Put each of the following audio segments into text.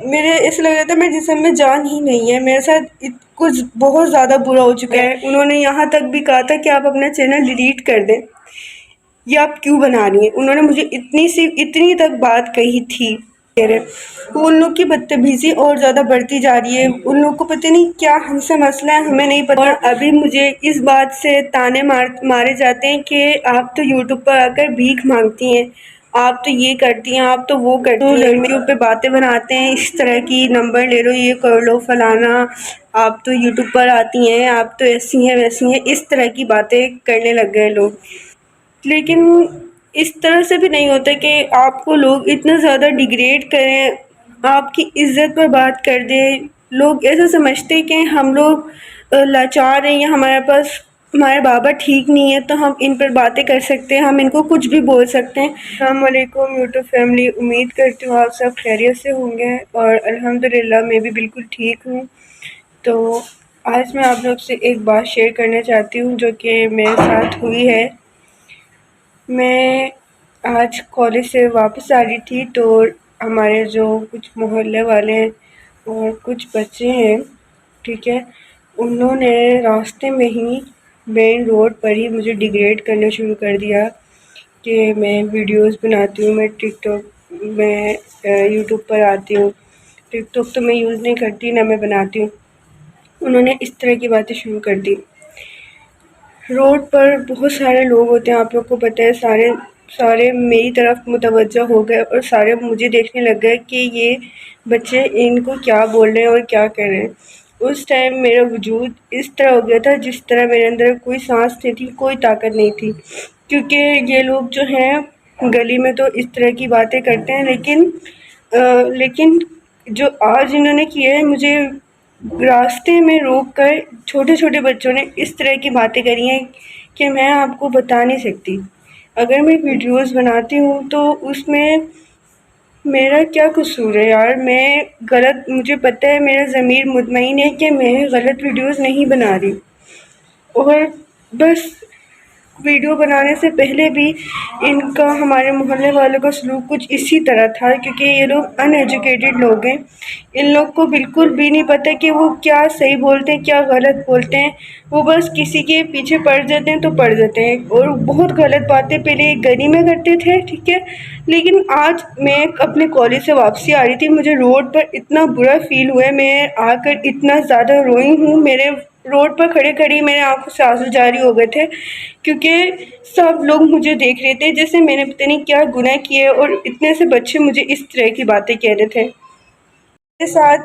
میرے ایسا لگ رہا تھا میرے جسم میں جان ہی نہیں ہے، میرے ساتھ کچھ بہت زیادہ برا ہو چکا ہے۔ انہوں نے یہاں تک بھی کہا تھا کہ آپ اپنا چینل ڈیلیٹ کر دیں، یہ آپ کیوں بنا رہی ہیں؟ انہوں نے مجھے اتنی تک بات کہی تھی۔ ان لوگ کی بدتمیزی اور زیادہ بڑھتی جا رہی ہے، ان لوگ کو پتہ نہیں کیا ہم سے مسئلہ ہے، ہمیں نہیں پتہ۔ اور ابھی مجھے اس بات سے تانے مارے جاتے ہیں کہ آپ تو یوٹیوب پر آ کر بھیک مانگتی ہیں، آپ تو یہ کرتی ہیں، آپ تو وہ کرتی ہیں، لڑکیوں پہ باتیں بناتے ہیں اس طرح کی، نمبر لے لو، یہ کر لو، فلانا، آپ تو یوٹیوب پر آتی ہیں، آپ تو ایسی ہیں ویسی ہیں، اس طرح کی باتیں کرنے لگ گئے لوگ۔ لیکن اس طرح سے بھی نہیں ہوتا کہ آپ کو لوگ اتنا زیادہ ڈیگریڈ کریں، آپ کی عزت پر بات کر دیں۔ لوگ ایسا سمجھتے کہ ہم لوگ لاچار ہیں یا ہمارے بابا ٹھیک نہیں ہے تو ہم ان پر باتیں کر سکتے ہیں، ہم ان کو کچھ بھی بول سکتے ہیں۔ السلام علیکم یوٹیوب فیملی، امید کرتی ہوں آپ سب خیریت سے ہوں گے، اور الحمدللہ میں بھی بالکل ٹھیک ہوں۔ تو آج میں آپ لوگ سے ایک بات شیئر کرنا چاہتی ہوں جو کہ میرے ساتھ ہوئی ہے۔ میں آج کالج سے واپس آ رہی تھی تو ہمارے جو کچھ محلے والے ہیں اور کچھ بچے ہیں، ٹھیک ہے، انہوں نے راستے میں ہی مین روڈ پر ہی مجھے ڈیگریڈ کرنا شروع کر دیا کہ میں ویڈیوز بناتی ہوں، میں ٹک ٹاک میں یوٹیوب پر آتی ہوں۔ ٹک ٹاک تو میں یوز نہیں کرتی، نہ میں بناتی ہوں۔ انہوں نے اس طرح کی باتیں شروع کر دی۔ روڈ پر بہت سارے لوگ ہوتے ہیں، آپ لوگ کو پتہ ہے، سارے میری طرف متوجہ ہو گئے اور سارے مجھے دیکھنے لگ گئے کہ یہ بچے ان کو کیا بول رہے ہیں اور کیا کر رہے ہیں۔ اس ٹائم میرا وجود اس طرح ہو گیا تھا جس طرح میرے اندر کوئی سانس نہیں تھی، کوئی طاقت نہیں تھی، کیونکہ یہ لوگ جو ہیں گلی میں تو اس طرح کی باتیں کرتے ہیں، لیکن جو آج انہوں نے کیا ہے، مجھے راستے میں روک کر چھوٹے چھوٹے بچوں نے اس طرح کی باتیں کری ہیں کہ میں آپ کو بتا نہیں سکتی۔ اگر میں ویڈیوز بناتی ہوں تو اس میں میرا کیا قصور ہے یار؟ مجھے پتہ ہے، میرا ضمیر مطمئن ہے کہ میں غلط ویڈیوز نہیں بنا رہی، اور بس ویڈیو بنانے سے پہلے بھی ان کا، ہمارے محلے والوں کا سلوک کچھ اسی طرح تھا، کیونکہ یہ لوگ ان ایجوکیٹڈ لوگ ہیں، ان لوگ کو بالکل بھی نہیں پتہ کہ وہ کیا صحیح بولتے ہیں کیا غلط بولتے ہیں، وہ بس کسی کے پیچھے پڑ جاتے ہیں تو پڑ جاتے ہیں، اور بہت غلط باتیں پہلے گلی میں کرتے تھے، ٹھیک ہے، لیکن آج میں اپنے کالج سے واپسی آ رہی تھی، مجھے روڈ پر اتنا برا فیل ہوا ہے، میں آ کر اتنا زیادہ روئی ہوں، میرے روڈ پر کھڑے کھڑے میرے آنکھوں سے آنسو جاری ہو گئے تھے، کیونکہ سب لوگ مجھے دیکھ رہے تھے جیسے میں نے پتہ نہیں کیا گناہ کیے، اور اتنے سے بچے مجھے اس طرح کی باتیں کہہ رہے تھے۔ میرے ساتھ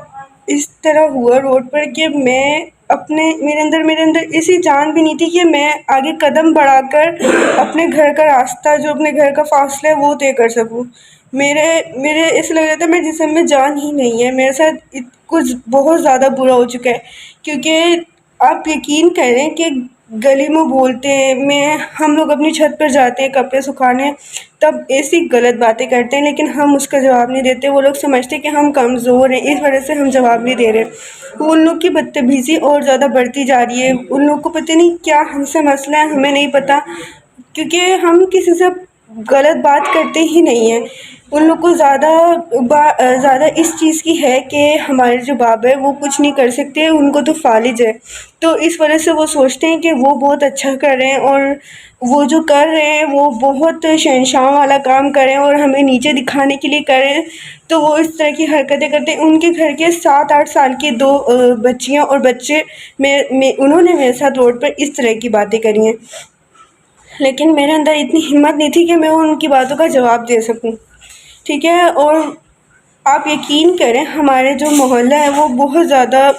اس طرح ہوا روڈ پر کہ میرے اندر ایسی جان بھی نہیں تھی کہ میں آگے قدم بڑھا کر اپنے گھر کا راستہ، جو اپنے گھر کا فاصلہ ہے، وہ طے کر سکوں۔ میرے ایسا لگ رہا تھا میرے جسم میں جان ہی نہیں ہے، میرے ساتھ کچھ بہت زیادہ برا ہو چکا ہے، کیونکہ آپ یقین کریں کہ گلی میں بولتے ہیں، ہم لوگ اپنی چھت پر جاتے ہیں کپڑے سکھانے، تب ایسی غلط باتیں کرتے ہیں، لیکن ہم اس کا جواب نہیں دیتے، وہ لوگ سمجھتے کہ ہم کمزور ہیں، اس وجہ سے ہم جواب نہیں دے رہے۔ ان لوگ کی بدتمیزی اور زیادہ بڑھتی جا رہی ہے، ان لوگ کو پتہ نہیں کیا ہم سے مسئلہ ہے، ہمیں نہیں پتہ، کیونکہ ہم کسی سے غلط بات کرتے ہی نہیں ہیں۔ ان لوگ کو زیادہ اس چیز کی ہے کہ ہمارے جو بابا ہے وہ کچھ نہیں کر سکتے، ان کو تو فالج ہے، تو اس وجہ سے وہ سوچتے ہیں کہ وہ بہت اچھا کر رہے ہیں، اور وہ جو کر رہے ہیں وہ بہت شہنشاہ والا کام کر رہے ہیں اور ہمیں نیچے دکھانے کے لیے کر رہے ہیں، تو وہ اس طرح کی حرکتیں کرتے ہیں۔ ان کے گھر کے 7-8 سال کی 2 بچیاں اور بچے انہوں نے میرے ساتھ روڈ پر اس طرح کی باتیں کری ہیں، لیکن میرے اندر اتنی ہمت نہیں تھی کہ میں ان کی باتوں کا جواب دے سکوں، ٹھیک ہے۔ اور آپ یقین کریں، ہمارے جو محلہ ہے وہ بہت زیادہ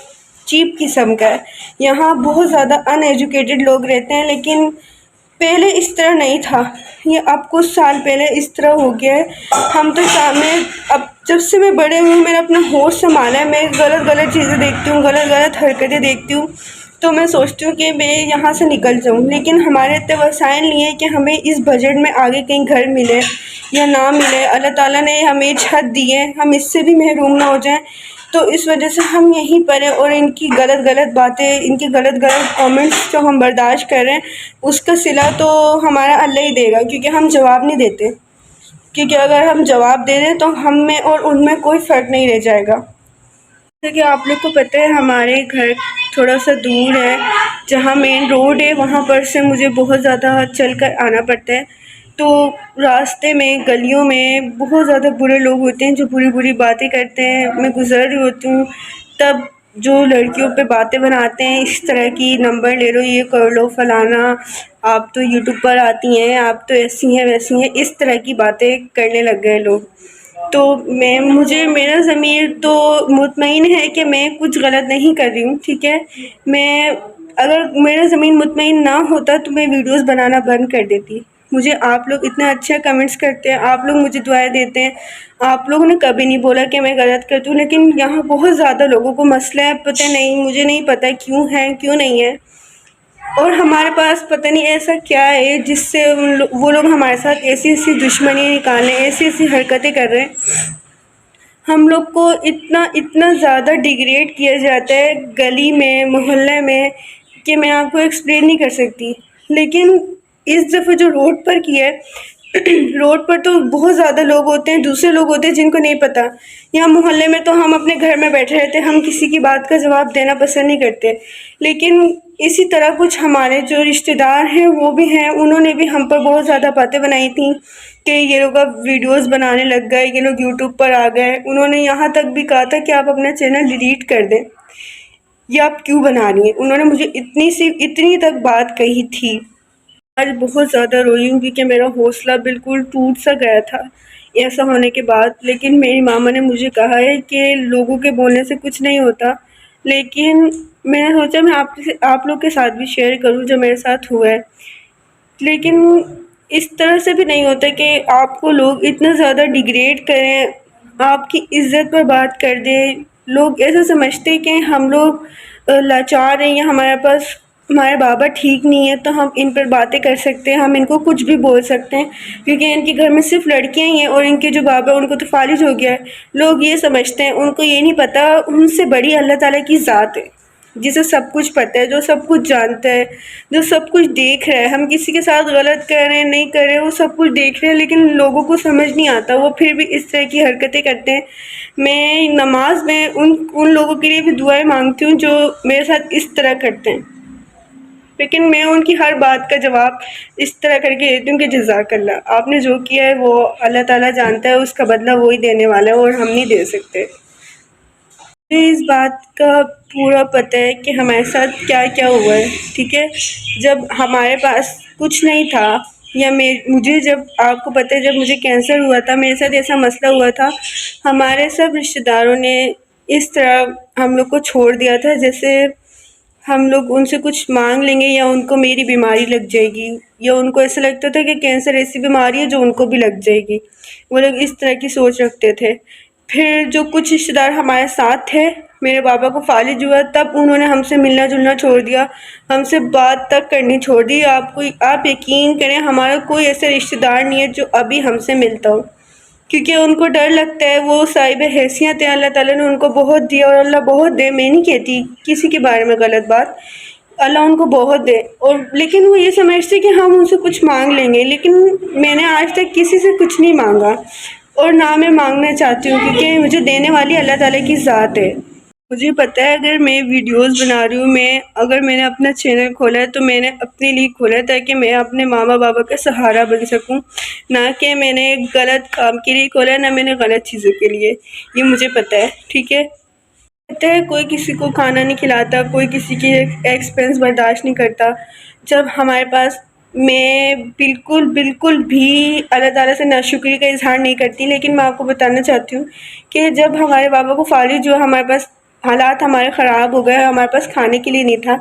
چیپ قسم کا ہے، یہاں بہت زیادہ ان ایجوکیٹڈ لوگ رہتے ہیں، لیکن پہلے اس طرح نہیں تھا، یہ اب کچھ سال پہلے اس طرح ہو گیا ہے۔ ہم تو اب جب سے میں بڑے ہوئی، میں نے اپنا ہوش سنبھالا ہے، میں غلط چیزیں دیکھتی ہوں، غلط حرکتیں دیکھتی ہوں، تو میں سوچتی ہوں کہ میں یہاں سے نکل جاؤں، لیکن ہمارے اتنے وسائل نہیں ہے کہ ہمیں اس بجٹ میں آگے کہیں گھر ملے یا نہ ملے۔ اللہ تعالیٰ نے ہمیں چھت دی ہے، ہم اس سے بھی محروم نہ ہو جائیں، تو اس وجہ سے ہم یہیں پر ہیں، اور ان کی غلط باتیں، ان کی غلط کامنٹس جو ہم برداشت کر رہے ہیں، اس کا صلہ تو ہمارا اللہ ہی دے گا، کیونکہ ہم جواب نہیں دیتے۔ کیونکہ اگر ہم جواب دے دیں تو ہم میں اور ان میں کوئی فرق نہیں رہ جائے گا۔ جیسے کہ آپ لوگ کو پتہ ہے ہمارے گھر تھوڑا سا دور ہے، جہاں مین روڈ ہے وہاں پر سے مجھے بہت زیادہ چل کر آنا پڑتا ہے، تو راستے میں گلیوں میں بہت زیادہ برے لوگ ہوتے ہیں جو بری بری باتیں کرتے ہیں۔ میں گزر رہی ہوتی ہوں تب جو لڑکیوں پہ باتیں بناتے ہیں اس طرح کی، نمبر لے لو، یہ کر لو، فلانا، آپ تو یوٹیوب پر آتی ہیں، آپ تو ایسی ہیں ویسی ہیں، اس طرح کی باتیں کرنے لگ گئے لوگ۔ تو میرا ضمیر تو مطمئن ہے کہ میں کچھ غلط نہیں کر رہی ہوں، ٹھیک ہے۔ اگر میرا ضمیر مطمئن نہ ہوتا تو میں ویڈیوز بنانا بند کر دیتی۔ مجھے آپ لوگ اتنا اچھا کمنٹس کرتے ہیں، آپ لوگ مجھے دعائیں دیتے ہیں، آپ لوگوں نے کبھی نہیں بولا کہ میں غلط کرتی ہوں، لیکن یہاں بہت زیادہ لوگوں کو مسئلہ ہے، پتہ نہیں، مجھے نہیں پتہ کیوں ہے کیوں نہیں ہے، اور ہمارے پاس پتہ نہیں ایسا کیا ہے جس سے وہ لوگ ہمارے ساتھ ایسی ایسی دشمنی نکالیں، ایسی ایسی حرکتیں کر رہے ہیں۔ ہم لوگ کو اتنا زیادہ ڈیگریڈ کیا جاتا ہے گلی میں، محلے میں، کہ میں آپ کو ایکسپلین نہیں کر سکتی۔ لیکن اس دفعہ جو روڈ پر کیا ہے، روڈ پر تو بہت زیادہ لوگ ہوتے ہیں، دوسرے لوگ ہوتے ہیں جن کو نہیں پتہ۔ یہاں محلے میں تو ہم اپنے گھر میں بیٹھے رہتے ہیں، ہم کسی کی بات کا جواب دینا پسند نہیں کرتے، لیکن اسی طرح کچھ ہمارے جو رشتہ دار ہیں وہ بھی ہیں، انہوں نے بھی ہم پر بہت زیادہ باتیں بنائی تھیں کہ یہ لوگ اب ویڈیوز بنانے لگ گئے، یہ لوگ یوٹیوب پر آ گئے۔ انہوں نے یہاں تک بھی کہا تھا کہ آپ اپنا چینل ڈیلیٹ کر دیں، یہ آپ کیوں بنا رہی ہیں۔ انہوں نے مجھے اتنی تک بات کہی تھی۔ آج بہت زیادہ روئی ہوں کیونکہ میرا حوصلہ بالکل ٹوٹ سا گیا تھا ایسا ہونے کے بعد، لیکن میری ماما نے مجھے کہا ہے کہ لوگوں کے بولنے سے کچھ نہیں ہوتا، لیکن میں نے سوچا میں آپ لوگ کے ساتھ بھی شیئر کروں جو میرے ساتھ ہوا ہے۔ لیکن اس طرح سے بھی نہیں ہوتا کہ آپ کو لوگ اتنا زیادہ ڈیگریڈ کریں، آپ کی عزت پر بات کر دیں۔ لوگ ایسا سمجھتے کہ ہم لوگ لاچار ہیں یا ہمارے بابا ٹھیک نہیں ہے تو ہم ان پر باتیں کر سکتے ہیں، ہم ان کو کچھ بھی بول سکتے ہیں کیونکہ ان کے گھر میں صرف لڑکیاں ہی ہیں اور ان کے جو بابا ان کو تو فالج ہو گیا ہے۔ لوگ یہ سمجھتے ہیں، ان کو یہ نہیں پتہ ان سے بڑی اللہ تعالیٰ کی ذات ہے جسے سب کچھ پتہ ہے، جو سب کچھ جانتا ہے، جو سب کچھ دیکھ رہا ہے۔ ہم کسی کے ساتھ غلط کر رہے ہیں نہیں کر رہے، وہ سب کچھ دیکھ رہے ہیں، لیکن لوگوں کو سمجھ نہیں آتا، وہ پھر بھی اس طرح کی حرکتیں کرتے ہیں۔ میں نماز میں ان لوگوں کے لیے بھی دعائیں مانگتی ہوں جو میرے ساتھ اس طرح کرتے ہیں، لیکن میں ان کی ہر بات کا جواب اس طرح کر کے دیتی ہوں کہ جزاک اللہ، آپ نے جو کیا ہے وہ اللہ تعالیٰ جانتا ہے، اس کا بدلہ وہی دینے والا ہے اور ہم نہیں دے سکتے۔ مجھے اس بات کا پورا پتہ ہے کہ ہمارے ساتھ کیا کیا ہوا ہے، ٹھیک ہے۔ جب ہمارے پاس کچھ نہیں تھا، یا مجھے جب آپ کو پتہ ہے جب مجھے کینسر ہوا تھا، میرے ساتھ ایسا مسئلہ ہوا تھا، ہمارے سب رشتہ داروں نے اس طرح ہم لوگ کو چھوڑ دیا تھا جیسے ہم لوگ ان سے کچھ مانگ لیں گے یا ان کو میری بیماری لگ جائے گی، یا ان کو ایسا لگتا تھا کہ کینسر ایسی بیماری ہے جو ان کو بھی لگ جائے گی، وہ لوگ اس طرح کی سوچ رکھتے تھے۔ پھر جو کچھ رشتہ دار ہمارے ساتھ تھے، میرے بابا کو فالج ہوا تب انہوں نے ہم سے ملنا جلنا چھوڑ دیا، ہم سے بات تک کرنی چھوڑ دی۔ آپ یقین کریں ہمارا کوئی ایسا رشتہ دار نہیں ہے جو ابھی ہم سے ملتا ہو، کیونکہ ان کو ڈر لگتا ہے، وہ صاحب حیثیت ہے، اللہ تعالیٰ نے ان کو بہت دیا اور اللہ بہت دے، میں نہیں کہتی کسی کے بارے میں غلط بات، اللہ ان کو بہت دے، اور لیکن وہ یہ سمجھتے کہ ہم ان سے کچھ مانگ لیں گے، لیکن میں نے آج تک کسی سے کچھ نہیں مانگا اور نہ میں مانگنا چاہتی ہوں، کیونکہ مجھے دینے والی اللہ تعالیٰ کی ذات ہے۔ مجھے پتہ ہے اگر میں ویڈیوز بنا رہی ہوں، اگر میں نے اپنا چینل کھولا ہے تو میں نے اپنے لیے کھولا ہے تاکہ میں اپنے ماما بابا کا سہارا بن سکوں، نہ کہ میں نے غلط کام کے لیے کھولا ہے، نہ میں نے غلط چیزوں کے لیے، یہ مجھے پتہ ہے، ٹھیک ہے۔ پتہ ہے کوئی کسی کو کھانا نہیں کھلاتا، کوئی کسی کی ایکسپینس برداشت نہیں کرتا۔ جب ہمارے پاس، میں بالکل بھی اللہ تعالیٰ سے ناشکری کا اظہار نہیں کرتی، لیکن میں آپ کو بتانا چاہتی ہوں کہ جب ہمارے بابا کو فالج ہوا، ہمارے پاس حالات ہمارے خراب ہو گئے، ہمارے پاس کھانے کے لیے نہیں تھا،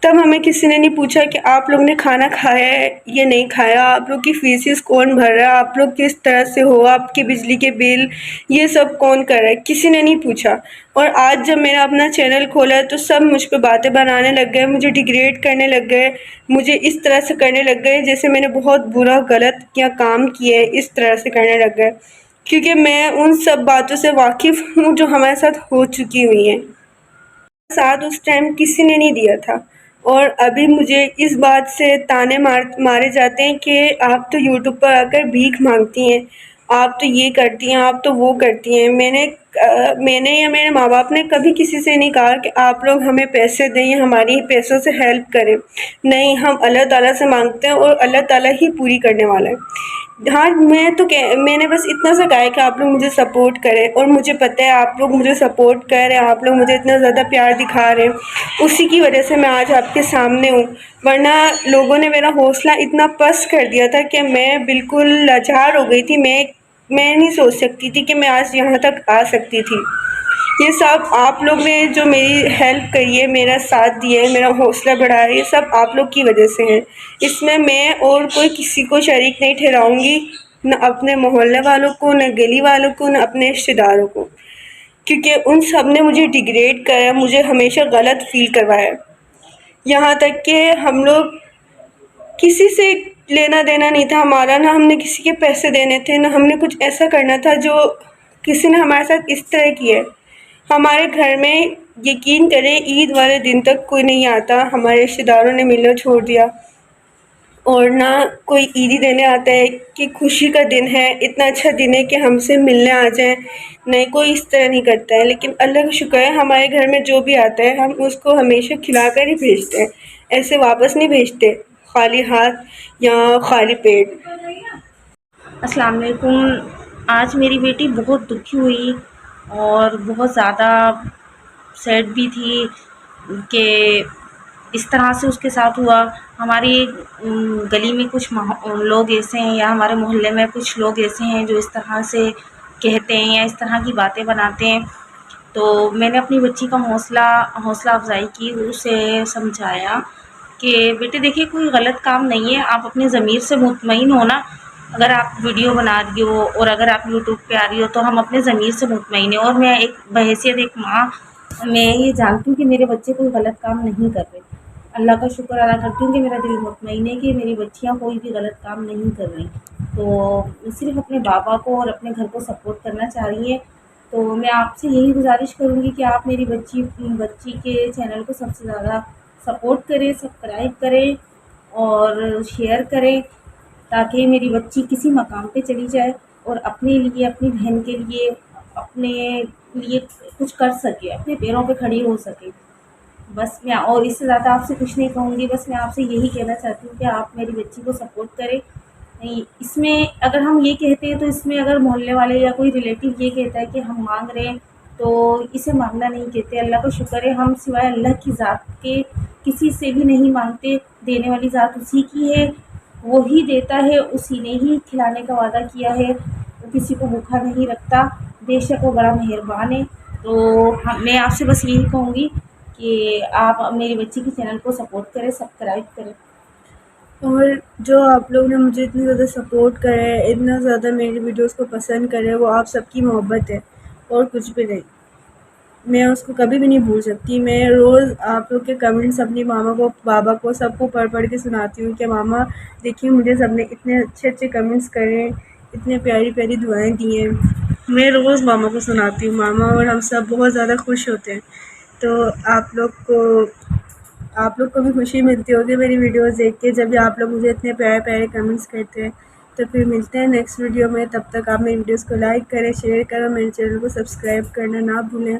تب ہمیں کسی نے نہیں پوچھا کہ آپ لوگ نے کھانا کھایا ہے یا نہیں کھایا، آپ لوگ کی فیسز کون بھر رہا ہے، آپ لوگ کس طرح سے ہو، آپ کے بجلی کے بل یہ سب کون کر رہا ہے، کسی نے نہیں پوچھا۔ اور آج جب میں نے اپنا چینل کھولا ہے تو سب مجھ پہ باتیں بنانے لگ گئے، مجھے ڈیگریڈ کرنے لگ گئے، مجھے اس طرح سے کرنے لگ گئے جیسے میں نے بہت برا غلط کیا کام کیا ہے، اس طرح سے کرنے لگ گئے، کیونکہ میں ان سب باتوں سے واقف ہوں جو ہمارے ساتھ ہو چکی ہوئی ہیں۔ ساتھ اس ٹائم کسی نے نہیں دیا تھا، اور ابھی مجھے اس بات سے تانے مارے جاتے ہیں کہ آپ تو یوٹیوب پر آ کر بھیک مانگتی ہیں، آپ تو یہ کرتی ہیں، آپ تو وہ کرتی ہیں. میں نے یا میرے ماں باپ نے کبھی کسی سے نہیں کہا کہ آپ لوگ ہمیں پیسے دیں یا ہماری پیسوں سے ہیلپ کریں. نہیں، ہم اللہ تعالیٰ سے مانگتے ہیں اور اللہ تعالیٰ ہی پوری کرنے والا ہے. ہاں، میں نے بس اتنا سا کہا ہے کہ آپ لوگ مجھے سپورٹ کریں، اور مجھے پتہ ہے آپ لوگ مجھے سپورٹ کر رہے ہیں، آپ لوگ مجھے اتنا زیادہ پیار دکھا رہے ہیں. اسی کی وجہ سے میں آج آپ کے سامنے ہوں، ورنہ لوگوں نے میرا حوصلہ اتنا پست کر دیا تھا کہ میں بالکل لاچار ہو گئی تھی. میں نہیں سوچ سکتی تھی کہ میں آج یہاں تک آ سکتی تھی. یہ سب آپ لوگ نے جو میری ہیلپ کری ہے، میرا ساتھ دیا ہے، میرا حوصلہ بڑھایا ہے، یہ سب آپ لوگ کی وجہ سے ہے. اس میں اور کوئی کسی کو شریک نہیں ٹھہراؤں گی، نہ اپنے محلے والوں کو، نہ گلی والوں کو، نہ اپنے رشتے داروں کو، کیونکہ ان سب نے مجھے ڈیگریڈ کرا، مجھے ہمیشہ غلط فیل کروایا. یہاں تک کہ ہم لوگ کسی سے لینا دینا نہیں تھا ہمارا، نہ ہم نے کسی کے پیسے دینے تھے، نہ ہم نے کچھ ایسا کرنا تھا جو کسی نے ہمارے ساتھ اس طرح کیا ہے. ہمارے گھر میں یقین کریں عید والے دن تک کوئی نہیں آتا، ہمارے رشتے داروں نے ملنا چھوڑ دیا، اور نہ کوئی عیدی دینے آتا ہے کہ خوشی کا دن ہے، اتنا اچھا دن ہے کہ ہم سے ملنے آ جائیں. نہیں، کوئی اس طرح نہیں کرتا ہے. لیکن اللہ کا شکر ہے ہمارے گھر میں جو بھی آتا ہے ہم اس کو ہمیشہ کھلا کر ہی بھیجتے ہیں، ایسے واپس نہیں بھیجتے خالی ہاتھ یا خالی پیٹ. السلام علیکم. آج میری بیٹی بہت دکھی ہوئی اور بہت زیادہ سیڈ بھی تھی کہ اس طرح سے اس کے ساتھ ہوا. ہماری گلی میں کچھ لوگ ایسے ہیں، یا ہمارے محلے میں کچھ لوگ ایسے ہیں جو اس طرح سے کہتے ہیں یا اس طرح کی باتیں بناتے ہیں. تو میں نے اپنی بچی کا حوصلہ افزائی کی، اسے سمجھایا کہ بیٹے دیکھیے کوئی غلط کام نہیں ہے، آپ اپنے ضمیر سے مطمئن ہو نا. اگر آپ ویڈیو بنا رہی ہو اور اگر آپ یوٹیوب پہ آ رہی ہو تو ہم اپنے ضمیر سے مطمئن ہیں. اور میں ایک بحیثیت ایک ماں میں یہ جانتی ہوں کہ میرے بچے کوئی غلط کام نہیں کر رہے. اللہ کا شکر ادا کرتی ہوں کہ میرا دل مطمئن ہے کہ میری بچیاں کوئی بھی غلط کام نہیں کر رہی. تو صرف اپنے بابا کو اور اپنے گھر کو سپورٹ کرنا چاہ رہی ہیں. تو میں آپ سے یہی گزارش کروں گی کہ آپ میری بچی کے چینل کو سب سے زیادہ سپورٹ کریں، سبسکرائب کریں اور شیئر کریں، تاکہ میری بچی کسی مقام پہ چلی جائے اور اپنے لیے، اپنی بہن کے لیے، اپنے لیے کچھ کر سکے، اپنے پیروں پہ کھڑی ہو سکے. بس میں اور اس سے زیادہ آپ سے کچھ نہیں کہوں گی. بس میں آپ سے یہی کہنا چاہتی ہوں کہ آپ میری بچی کو سپورٹ کریں. اس میں اگر ہم یہ کہتے ہیں تو اس میں اگر محلے والے یا کوئی ریلیٹیو یہ کہتا ہے کہ ہم مانگ رہے ہیں تو اسے مانگنا نہیں کہتے. اللہ کا شکر ہے ہم سوائے اللہ کی ذات کے کسی سے بھی نہیں مانگتے. دینے والی ذات اسی کی ہے، وہی دیتا ہے، اسی نے ہی کھلانے کا وعدہ کیا ہے. وہ کسی کو بھوکا نہیں رکھتا، بے شک وہ بڑا مہربان ہے. تو میں آپ سے بس یہی کہوں گی کہ آپ میری بچی کے چینل کو سپورٹ کریں، سبسکرائب کریں. اور جو آپ لوگ نے مجھے اتنی زیادہ سپورٹ کرا ہے، اتنا زیادہ میری ویڈیوز کو پسند کرے، وہ آپ سب کی محبت ہے اور کچھ بھی نہیں. میں اس کو کبھی بھی نہیں بھول سکتی. میں روز آپ لوگ کے کمنٹس اپنی ماما کو، بابا کو، سب کو پڑھ کے سناتی ہوں کہ ماما دیکھیے مجھے سب نے اتنے اچھے اچھے کمنٹس کرے، اتنے پیاری پیاری دعائیں دی ہیں. میں روز ماما کو سناتی ہوں. ماما اور ہم سب بہت زیادہ خوش ہوتے ہیں. تو آپ لوگ کو بھی خوشی ملتی ہوگی میری ویڈیوز دیکھ کے، جب بھی آپ لوگ مجھے اتنے پیارے پیارے کمنٹس کرتے ہیں. تو پھر ملتے ہیں نیکسٹ ویڈیو میں. تب تک آپ میری ویڈیوز کو لائک کریں، شیئر کریں، میرے چینل کو سبسکرائب کرنا نہ بھولیں،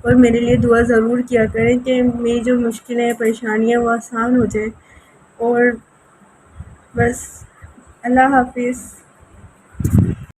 اور میرے لیے دعا ضرور کیا کریں کہ میری جو مشکلیں، پریشانیاں وہ آسان ہو جائیں. اور بس اللہ حافظ.